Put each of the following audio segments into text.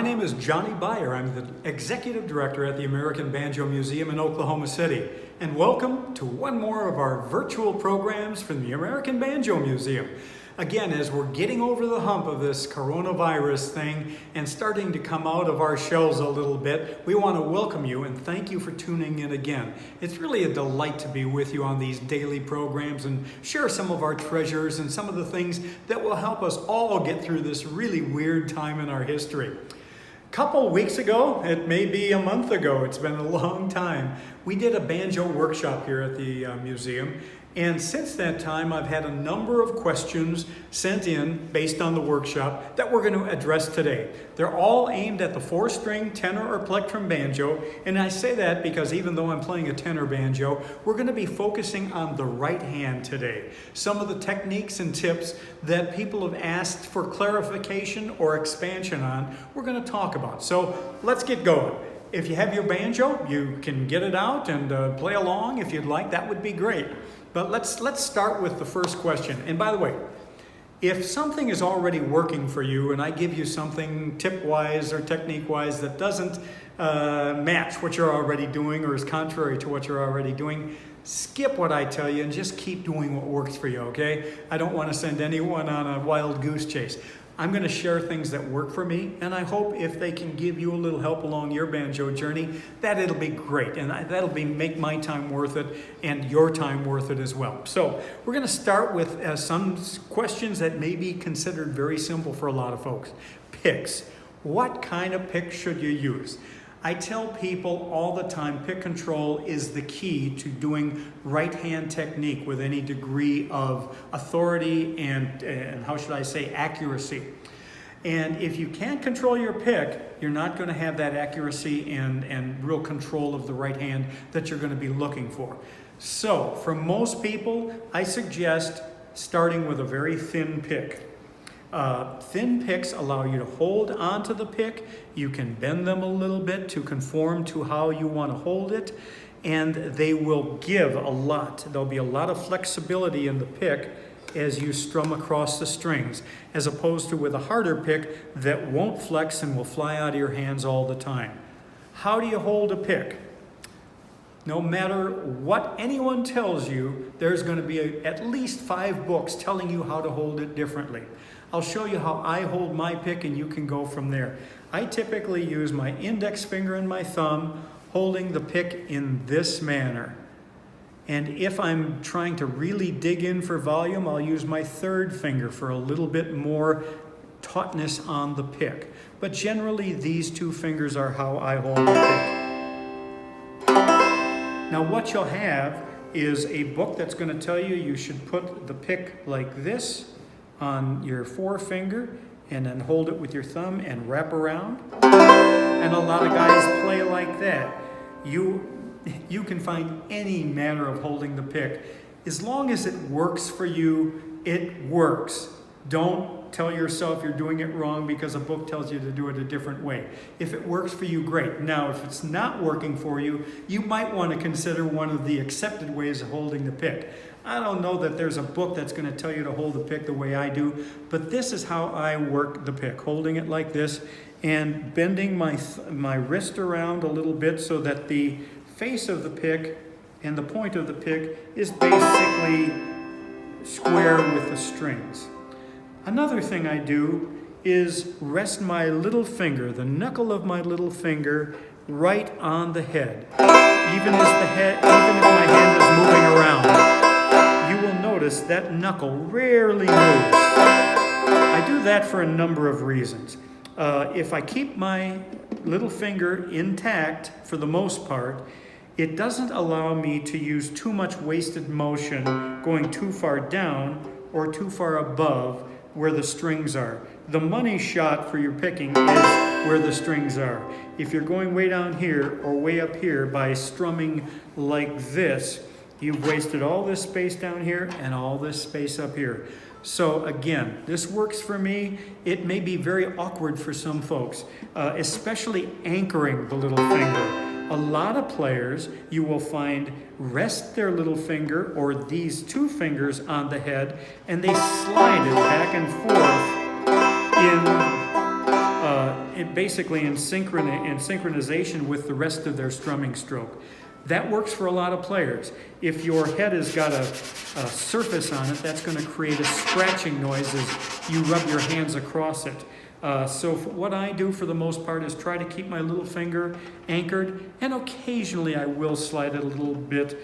name is Johnny Baier. I'm the Executive Director at the American Banjo Museum in Oklahoma City. And welcome to one more of our virtual programs from the American Banjo Museum. Again, as we're getting over the hump of this coronavirus thing and starting to come out of our shells a little bit, we want to welcome you and thank you for tuning in again. It's really a delight to be with you on these daily programs and share some of our treasures and some of the things that will help us all get through this really weird time in our history. A couple weeks ago, it may be a month ago, it's been a long time, we did a banjo workshop here at the museum. And since that time, I've had a number of questions sent in based on the workshop that we're going to address today. They're all aimed at the 4-string tenor or plectrum banjo. And I say that because even though I'm playing a tenor banjo, we're going to be focusing on the right hand today. Some of the techniques and tips that people have asked for clarification or expansion on, we're going to talk about. So let's get going. If you have your banjo, you can get it out and play along if you'd like. That would be great. But let's start with the first question. And by the way, if something is already working for you and I give you something tip-wise or technique-wise that doesn't match what you're already doing or is contrary to what you're already doing, skip what I tell you and just keep doing what works for you, okay? I don't want to send anyone on a wild goose chase. I'm going to share things that work for me, and I hope if they can give you a little help along your banjo journey, that it'll be great, and that'll make my time worth it and your time worth it as well. So we're going to start with some questions that may be considered very simple for a lot of folks. Picks. What kind of pick should you use? I tell people all the time, pick control is the key to doing right hand technique with any degree of authority and how should I say, accuracy. And if you can't control your pick, you're not going to have that accuracy and real control of the right hand that you're going to be looking for. So for most people, I suggest starting with a very thin pick. Thin picks allow you to hold onto the pick. You can bend them a little bit to conform to how you want to hold it, and they will give a lot. There'll be a lot of flexibility in the pick as you strum across the strings, as opposed to with a harder pick that won't flex and will fly out of your hands all the time. How do you hold a pick? No matter what anyone tells you, there's going to be at least 5 books telling you how to hold it differently. I'll show you how I hold my pick and you can go from there. I typically use my index finger and my thumb holding the pick in this manner. And if I'm trying to really dig in for volume, I'll use my third finger for a little bit more tautness on the pick. But generally these 2 fingers are how I hold the pick. Now what you'll have is a book that's going to tell you should put the pick like this on your forefinger and then hold it with your thumb and wrap around. And a lot of guys play like that. You can find any manner of holding the pick. As long as it works for you, it works. Don't tell yourself you're doing it wrong because a book tells you to do it a different way. If it works for you, great. Now, if it's not working for you, you might want to consider one of the accepted ways of holding the pick. I don't know that there's a book that's going to tell you to hold the pick the way I do, but this is how I work the pick, holding it like this and bending my wrist around a little bit so that the face of the pick and the point of the pick is basically square with the strings. Another thing I do is rest my little finger, the knuckle of my little finger, right on the head. Even if my hand is moving around, you will notice that knuckle rarely moves. I do that for a number of reasons. If I keep my little finger intact for the most part, it doesn't allow me to use too much wasted motion going too far down or too far above where the strings are. The money shot for your picking is where the strings are. If you're going way down here or way up here by strumming like this, you've wasted all this space down here and all this space up here. So again, this works for me. It may be very awkward for some folks, especially anchoring the little finger. A lot of players you will find rest their little finger or these 2 fingers on the head and they slide it back and forth basically in synchronization with the rest of their strumming stroke. That works for a lot of players. If your head has got a surface on it, that's going to create a scratching noise as you rub your hands across it. So what I do for the most part is try to keep my little finger anchored, and occasionally I will slide it a little bit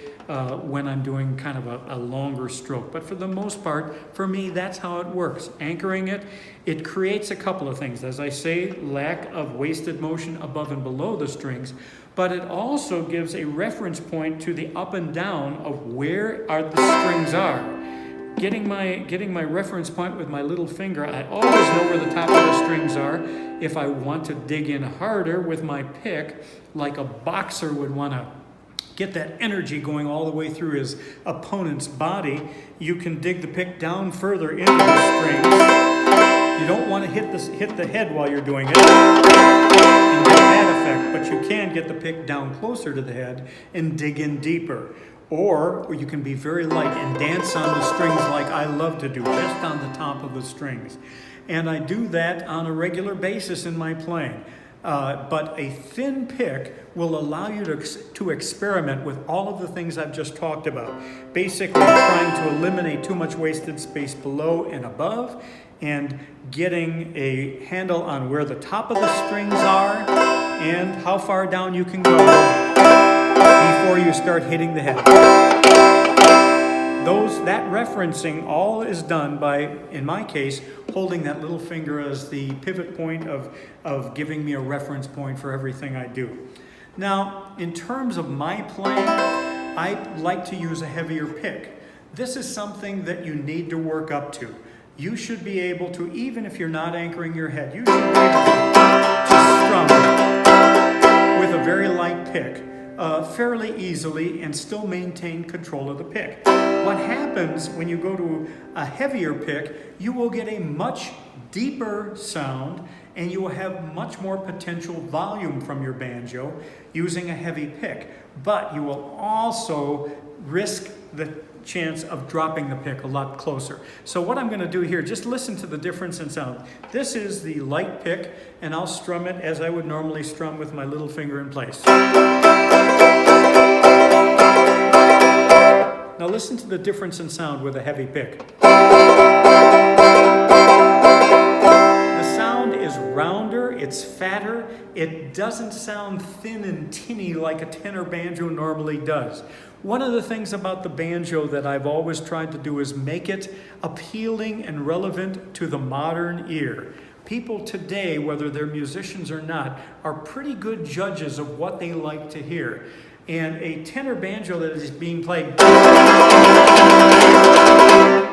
when I'm doing kind of a longer stroke. But for the most part, for me, that's how it works. Anchoring it, it creates a couple of things. As I say, lack of wasted motion above and below the strings, but it also gives a reference point to the up and down of where the strings are. Getting my reference point with my little finger, I always know where the top of the strings are. If I want to dig in harder with my pick, like a boxer would want to get that energy going all the way through his opponent's body, you can dig the pick down further into the strings. You don't want to hit the head while you're doing it and get that effect, but you can get the pick down closer to the head and dig in deeper. Or you can be very light and dance on the strings like I love to do, just on the top of the strings. And I do that on a regular basis in my playing. But a thin pick will allow you to experiment with all of the things I've just talked about. Basically trying to eliminate too much wasted space below and above, and getting a handle on where the top of the strings are and how far down you can go before you start hitting the head. That referencing all is done by, in my case, holding that little finger as the pivot point of giving me a reference point for everything I do. Now, in terms of my playing, I like to use a heavier pick. This is something that you need to work up to. You should be able to, even if you're not anchoring your head, you should be able to strum with a very light pick. Fairly easily and still maintain control of the pick. What happens when you go to a heavier pick, you will get a much deeper sound and you will have much more potential volume from your banjo using a heavy pick. But you will also risk the chance of dropping the pick a lot closer. So what I'm going to do here, just listen to the difference in sound. This is the light pick, and I'll strum it as I would normally strum with my little finger in place. Now listen to the difference in sound with a heavy pick. The sound is rounder, it's fatter, it doesn't sound thin and tinny like a tenor banjo normally does. One of the things about the banjo that I've always tried to do is make it appealing and relevant to the modern ear. People today, whether they're musicians or not, are pretty good judges of what they like to hear. And a tenor banjo that is being played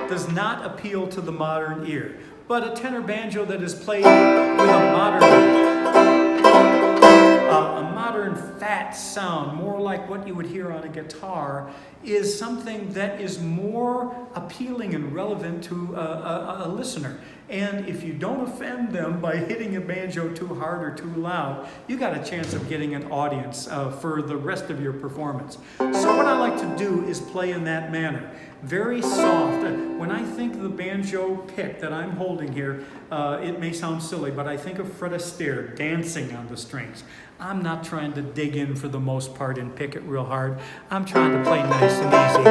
does not appeal to the modern ear. But a tenor banjo that is played with a modern fat sound, more like what you would hear on a guitar, is something that is more appealing and relevant to a listener. And if you don't offend them by hitting a banjo too hard or too loud, you got a chance of getting an audience for the rest of your performance. So what I like to do is play in that manner. Very soft. When I think of the banjo pick that I'm holding here, it may sound silly, but I think of Fred Astaire dancing on the strings. I'm not trying to dig in for the most part and pick it real hard. I'm trying to play nice and easy.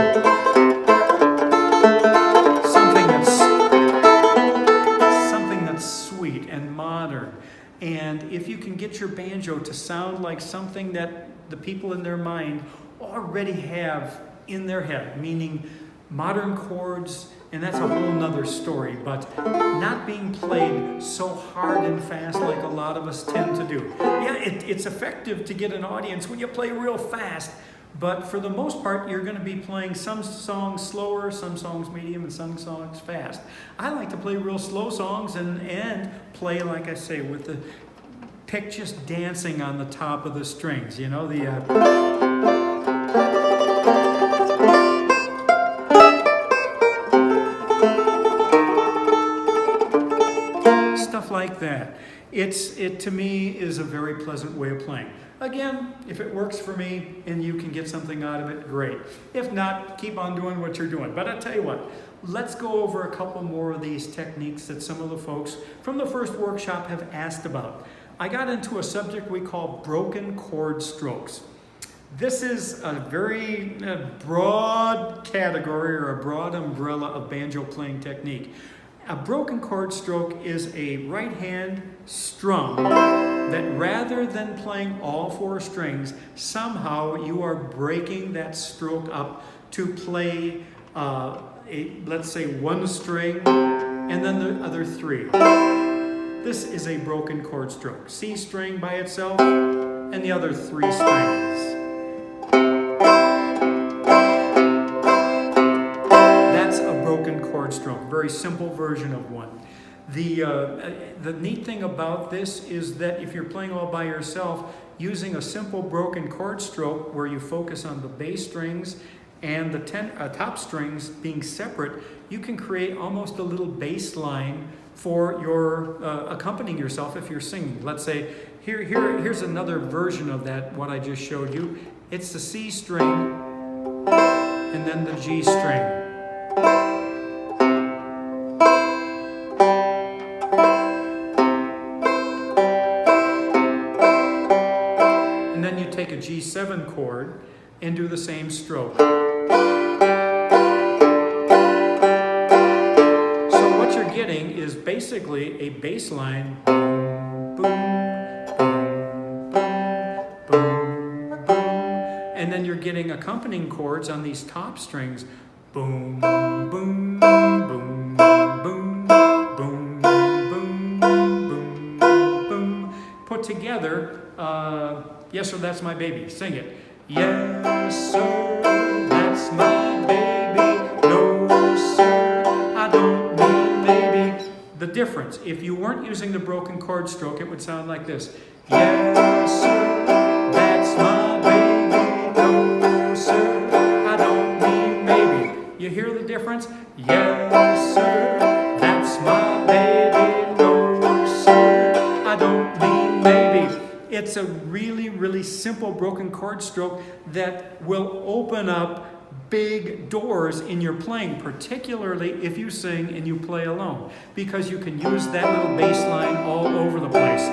Something that's sweet and modern. And if you can get your banjo to sound like something that the people in their mind already have in their head, meaning modern chords, and that's a whole nother story, but not being played so hard and fast like a lot of us tend to do. Yeah, it's effective to get an audience when you play real fast, but for the most part, you're going to be playing some songs slower, some songs medium, and some songs fast. I like to play real slow songs and play, like I say, with the pick just dancing on the top of the strings, you know, stuff like that. It to me is a very pleasant way of playing. Again, if it works for me and you can get something out of it, great. If not, keep on doing what you're doing. But I tell you what, let's go over a couple more of these techniques that some of the folks from the first workshop have asked about. I got into a subject we call broken chord strokes. This is a very broad category or a broad umbrella of banjo playing technique. A broken chord stroke is a right hand strum that rather than playing all four strings, somehow you are breaking that stroke up to play, let's say, one string and then the other three. This is a broken chord stroke. C string by itself and the other three strings. That's a broken chord stroke, very simple version of one. The neat thing about this is that if you're playing all by yourself, using a simple broken chord stroke where you focus on the bass strings and the top strings being separate, you can create almost a little bass line for your accompanying yourself if you're singing. Let's say, here's another version of that, what I just showed you. It's the C string and then the G string. And then you take a G7 chord and do the same stroke. So what you're getting is basically a bass line. Boom, boom, boom, boom, boom. And then you're getting accompanying chords on these top strings. Boom, boom, boom, boom, boom, boom, boom, boom, boom. Put together, yes, sir, that's my baby. Sing it. Yes, sir, that's my baby. No, sir, I don't mean maybe. The difference, if you weren't using the broken chord stroke, it would sound like this. Yes, sir, that's my baby. No, sir, I don't mean maybe. You hear the difference? Yes, sir, that's my baby. No, sir, I don't mean maybe. It's a really, really simple broken chord stroke that will open up big doors in your playing, particularly if you sing and you play alone, because you can use that little bass line all over the place.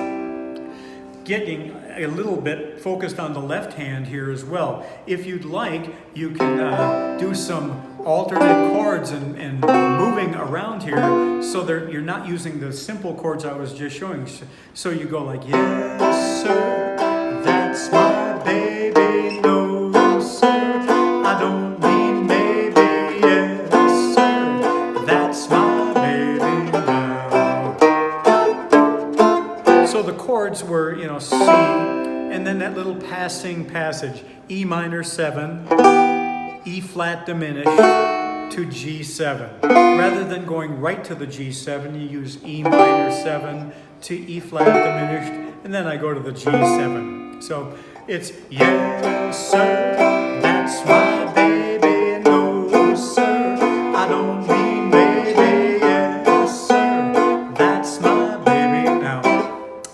Getting a little bit focused on the left hand here as well. If you'd like, you can do some alternate chords and moving around here so that you're not using the simple chords I was just showing. So you go like, yes, sir, that's my baby. No, sir, I don't mean maybe. Yes, sir, that's my baby now. So the chords were, C, and then that little passing passage, E minor 7, E flat diminished to G7. Rather than going right to the G7, you use E minor 7 to E flat diminished, and then I go to the G7. So it's, yes, sir, that's my baby. No, sir, I don't mean maybe. Yes, sir, that's my baby. Now,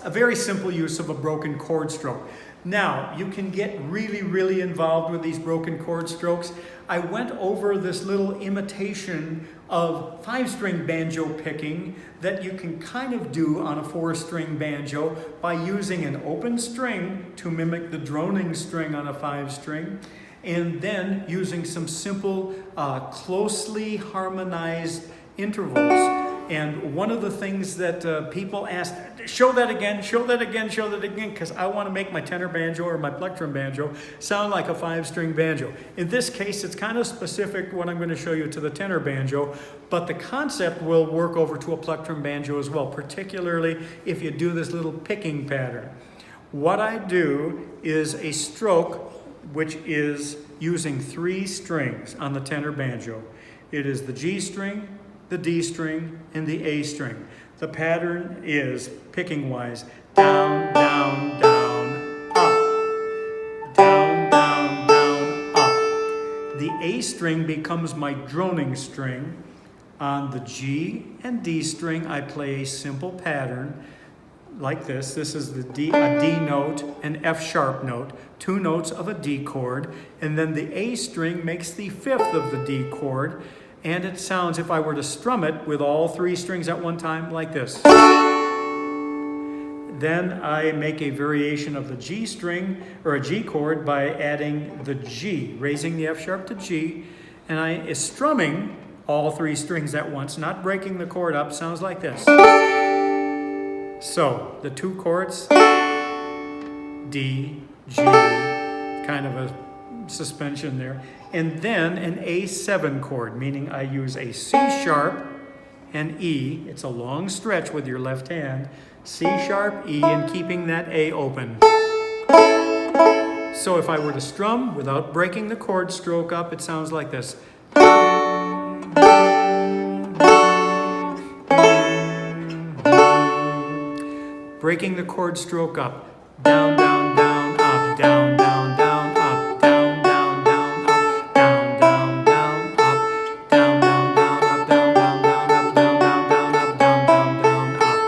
a very simple use of a broken chord stroke. Now, you can get really, really involved with these broken chord strokes. I went over this little imitation of 5-string banjo picking that you can kind of do on a 4-string banjo by using an open string to mimic the droning string on a 5-string, and then using some simple, closely harmonized intervals. And one of the things that people ask, show that again, show that again, show that again, because I want to make my tenor banjo or my plectrum banjo sound like a 5-string banjo. In this case, it's kind of specific what I'm going to show you to the tenor banjo, but the concept will work over to a plectrum banjo as well, particularly if you do this little picking pattern. What I do is a stroke which is using 3 strings on the tenor banjo. It is the G string, the D string, and the A string. The pattern is, picking-wise, down, down, down, up. Down, down, down, up. The A string becomes my droning string. On the G and D string, I play a simple pattern like this. This is a D note, an F sharp note, 2 notes of a D chord, and then the A string makes the 5th of the D chord. And it sounds, if I were to strum it with all 3 strings at one time, like this. Then I make a variation of the G string, or a G chord, by adding the G, raising the F sharp to G, and I is strumming all three strings at once, not breaking the chord up. Sounds like this. So, the two chords, D, G, kind of a suspension there, and then an A7 chord, meaning I use a C sharp and E. It's a long stretch with your left hand. C sharp, E, and keeping that A open. So if I were to strum without breaking the chord stroke up, it sounds like this. Breaking the chord stroke up. Down, down, down, up, down, down, down, up, down, down, down, up, down, down, down, up, down, down, down, up, down, down, down, up, down, down, down, up, down, down, down, up.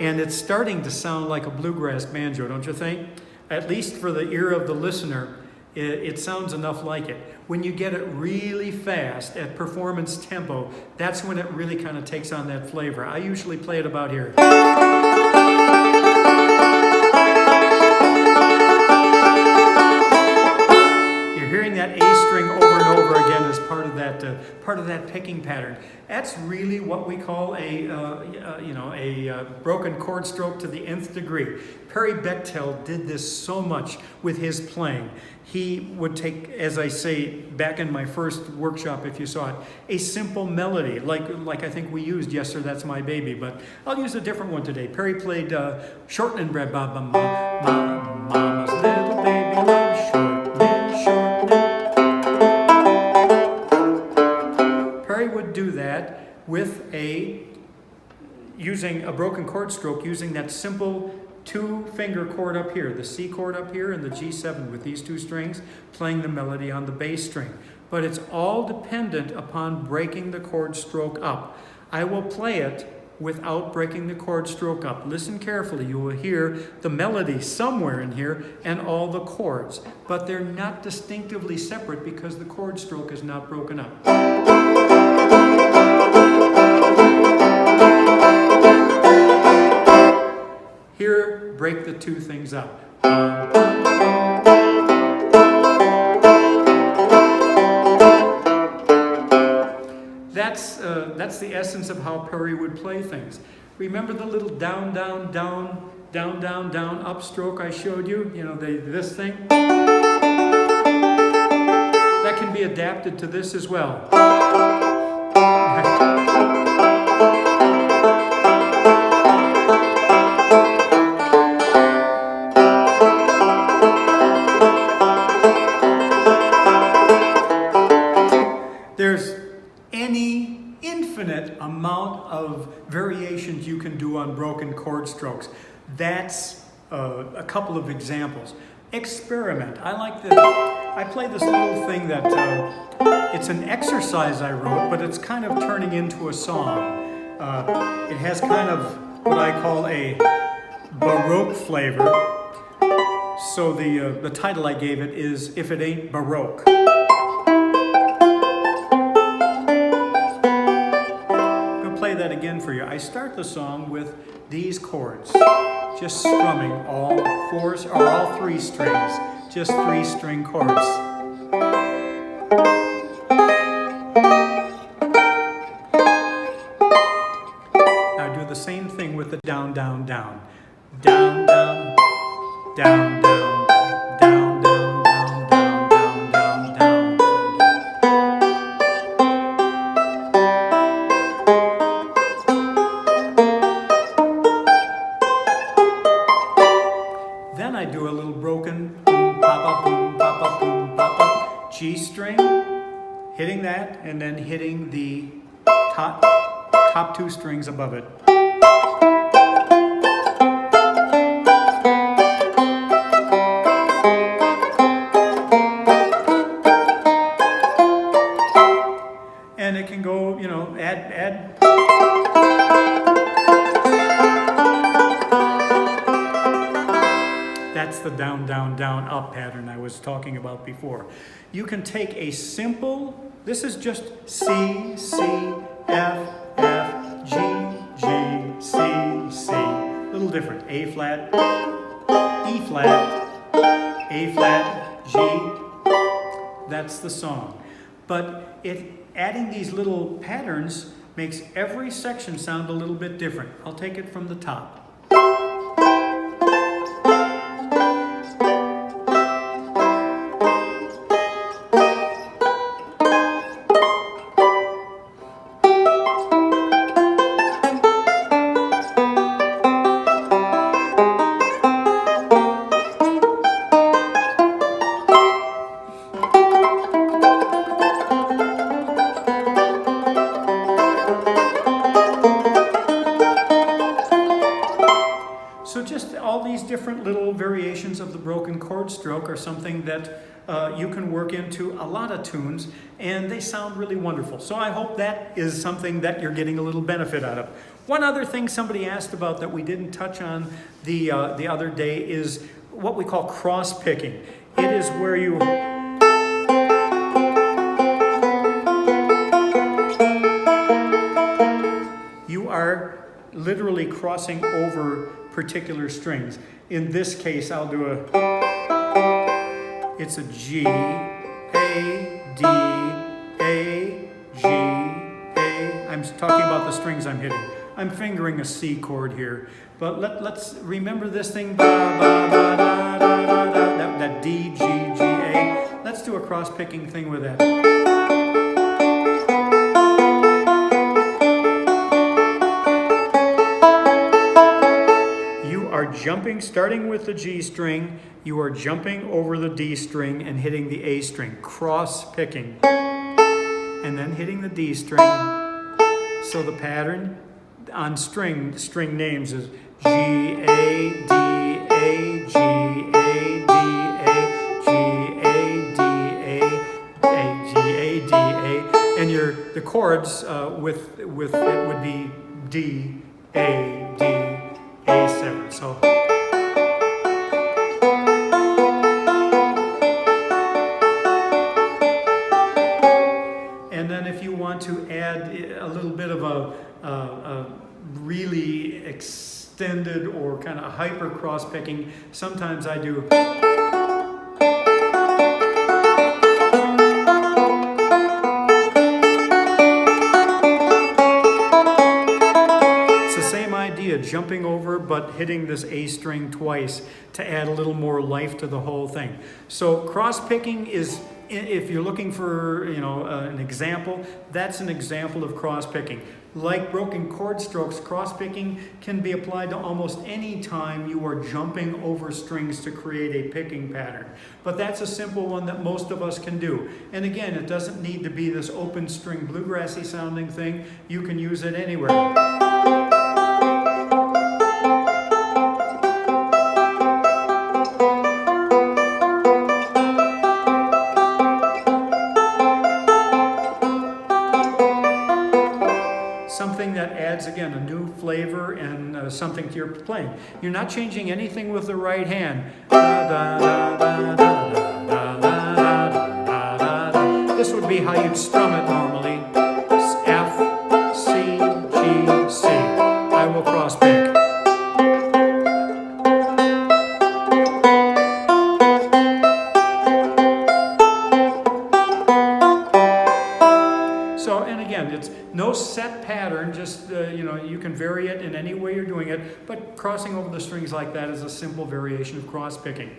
And it's starting to sound like a bluegrass banjo, don't you think? At least for the ear of the listener, it sounds enough like it. When you get it really fast at performance tempo, that's when it really kind of takes on that flavor. I usually play it about here. Hearing that A string over and over again as part of that picking pattern. That's really what we call a broken chord stroke to the nth degree. Perry Bechtel did this so much with his playing. He would take, as I say back in my first workshop, if you saw it, a simple melody like I think we used Yes Sir That's My Baby, but I'll use a different one today. Perry played Shortening Bread, Baba, Mama's little baby loves shortening, shortening. Perry would do that with using a broken chord stroke, using that simple two-finger chord up here, the C chord up here and the G7 with these two strings, playing the melody on the bass string. But it's all dependent upon breaking the chord stroke up. I will play it without breaking the chord stroke up. Listen carefully. You will hear the melody somewhere in here and all the chords, but they're not distinctively separate because the chord stroke is not broken up. Here, break the two things up. That's the essence of how Perry would play things. Remember the little down, down, down, down, down, down, up stroke I showed you? You know, this thing? That can be adapted to this as well. There's any infinite amount of variations you can do on broken chord strokes. That's a couple of examples. Experiment. I play this little thing that it's an exercise I wrote, but it's kind of turning into a song. It has kind of what I call a Baroque flavor. So the title I gave it is If It Ain't Baroque. That again for you. I start the song with these chords, just strumming all three strings, just 3-string chords. Now do the same thing with the down, down, down. Down, down, down, down. G string, hitting that, and then hitting the top two strings above it. And it can go, you know, add. That's the down, down, down, up pattern I was talking about before. You can take a simple, this is just C, C, F, F, G, G, C, C. Little little different. A flat, E flat, A flat, G. That's the song. But adding these little patterns makes every section sound a little bit different. I'll take it from the top. So just all these different little variations of the broken chord stroke are something that you can work into a lot of tunes, and they sound really wonderful. So I hope that is something that you're getting a little benefit out of. One other thing somebody asked about that we didn't touch on the other day is what we call cross-picking. It is where you are literally crossing over particular strings. In this case, I'll do it's a G, A, D, A, G, A. I'm talking about the strings I'm hitting. I'm fingering a C chord here, but let's remember this thing, that D, G, G, A. Let's do a cross-picking thing with that. Jumping, starting with the G string, you are jumping over the D string and hitting the A string, cross-picking, and then hitting the D string. So the pattern on string names is G, A, D, A, G, A, D, A, G, A, D, A, G, A, D, A, and the chords with it would be D, A, D, A7. So and then if you want to add a little bit of a really extended or kind of hyper cross picking, sometimes I do. Jumping over but hitting this A string twice to add a little more life to the whole thing. So cross picking is, if you're looking for an example, that's an example of cross picking. Like broken chord strokes, cross picking can be applied to almost any time you are jumping over strings to create a picking pattern. But that's a simple one that most of us can do. And again, it doesn't need to be this open string bluegrassy sounding thing. You can use it anywhere. Something that adds, again, a new flavor and something to your playing. You're not changing anything with the right hand. This would be how you'd strum it normally. F, C, G, C. I will cross pick. So, and again, it's no set pattern, just, you can vary it in any way you're doing it, but crossing over the strings like that is a simple variation of cross-picking.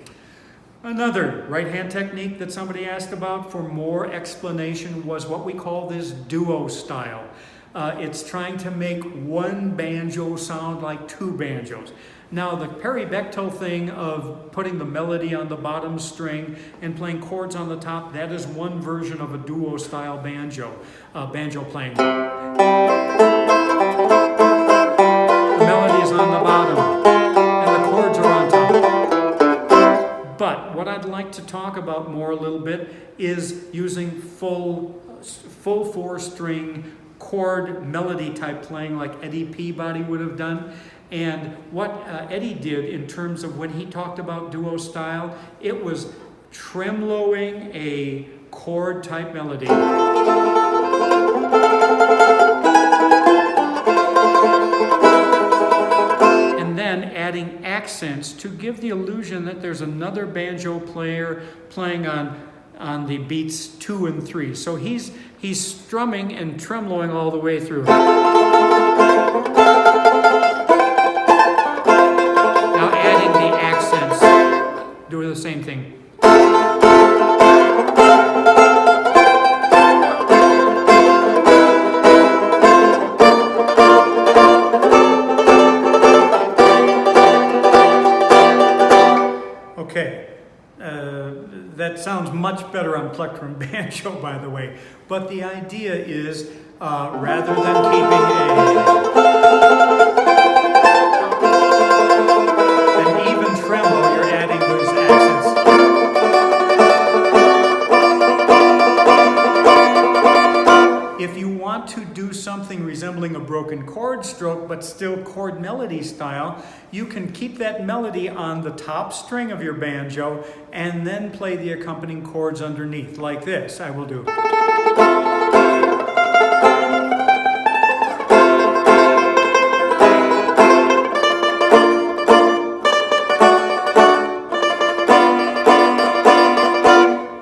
Another right-hand technique that somebody asked about for more explanation was what we call this duo style. It's trying to make one banjo sound like two banjos. Now, the Bechtel thing of putting the melody on the bottom string and playing chords on the top, that is one version of a duo-style banjo playing. The melody is on the bottom, and the chords are on top. But what I'd like to talk about more a little bit is using full 4-string chord melody type playing like Eddie Peabody would have done. And what Eddie did in terms of when he talked about duo style, it was tremoloing a chord type melody. And then accents to give the illusion that there's another banjo player playing on the beats 2 and 3. So he's strumming and tremoloing all the way through. Now adding the accents, doing the same thing. Okay, that sounds much better on Plectrum Banjo, by the way. But the idea is, rather than keeping an even tremolo, you're adding those accents. If you want to do something resembling a broken chord stroke, but still chord melody style, you can keep that melody on the top string of your banjo and then play the accompanying chords underneath, like this. I will do.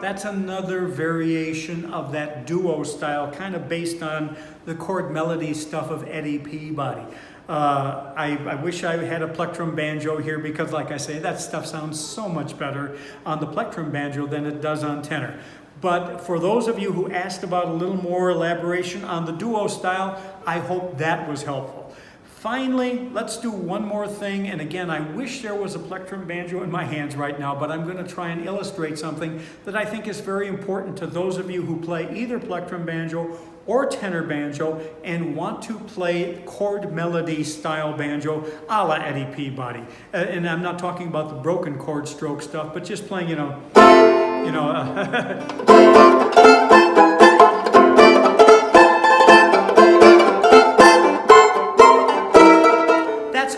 That's another variation of that duo style, kind of based on the chord melody stuff of Eddie Peabody. I wish I had a Plectrum Banjo here because, like I say, that stuff sounds so much better on the Plectrum Banjo than it does on tenor. But for those of you who asked about a little more elaboration on the duo style, I hope that was helpful. Finally, let's do one more thing, and again, I wish there was a Plectrum Banjo in my hands right now, but I'm going to try and illustrate something that I think is very important to those of you who play either Plectrum Banjo or tenor banjo and want to play chord melody style banjo a la Eddie Peabody. And I'm not talking about the broken chord stroke stuff, but just playing,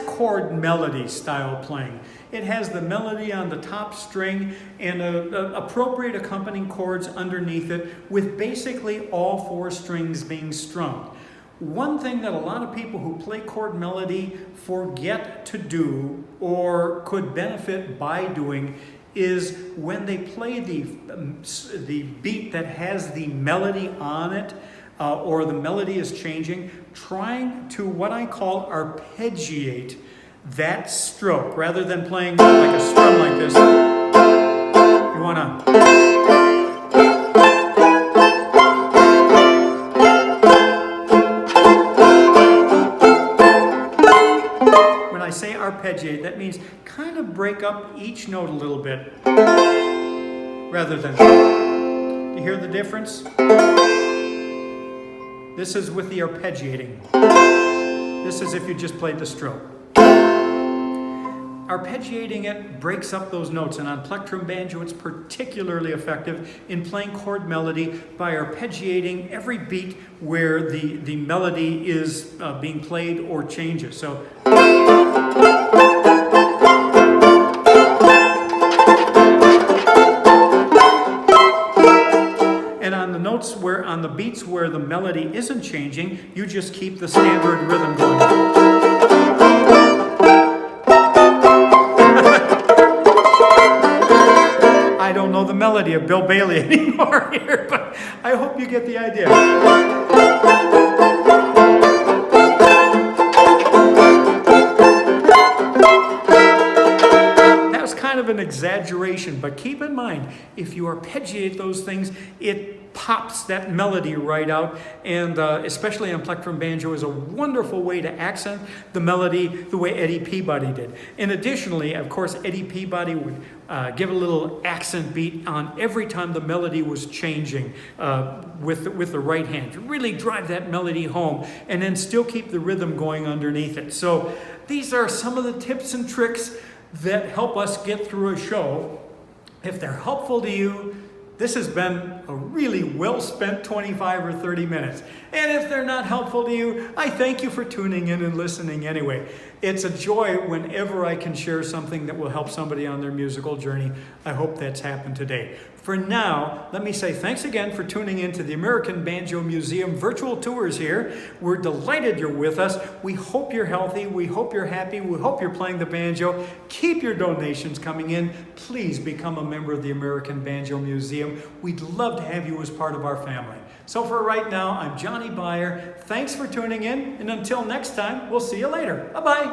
chord melody style playing. It has the melody on the top string and appropriate accompanying chords underneath it, with basically all 4 strings being strummed. One thing that a lot of people who play chord melody forget to do, or could benefit by doing, is when they play the beat that has the melody on it, or the melody is changing, trying to what I call arpeggiate that stroke. Rather than playing like a strum like this, you want to... When I say arpeggiate, that means kind of break up each note a little bit. Rather than... Do you hear the difference? This is with the arpeggiating. This is if you just played the stroke. Arpeggiating it breaks up those notes, and on Plectrum Banjo it's particularly effective in playing chord melody by arpeggiating every beat where the melody is being played or changes. So notes where on the beats where the melody isn't changing, you just keep the standard rhythm going. I don't know the melody of Bill Bailey anymore here, but I hope you get the idea. That was kind of an exaggeration, but keep in mind, if you arpeggiate those things, it pops that melody right out, and especially on Plectrum Banjo is a wonderful way to accent the melody the way Eddie Peabody did. And additionally, of course, Eddie Peabody would give a little accent beat on every time the melody was changing with the right hand, to really drive that melody home and then still keep the rhythm going underneath it. So these are some of the tips and tricks that help us get through a show. If they're helpful to you, this has been a really well-spent 25 or 30 minutes. And if they're not helpful to you, I thank you for tuning in and listening anyway. It's a joy whenever I can share something that will help somebody on their musical journey. I hope that's happened today. For now, let me say thanks again for tuning in to the American Banjo Museum virtual tours here. We're delighted you're with us. We hope you're healthy. We hope you're happy. We hope you're playing the banjo. Keep your donations coming in. Please become a member of the American Banjo Museum. We'd love to have you as part of our family. So for right now, I'm Johnny Baier. Thanks for tuning in, and until next time, we'll see you later. Bye-bye.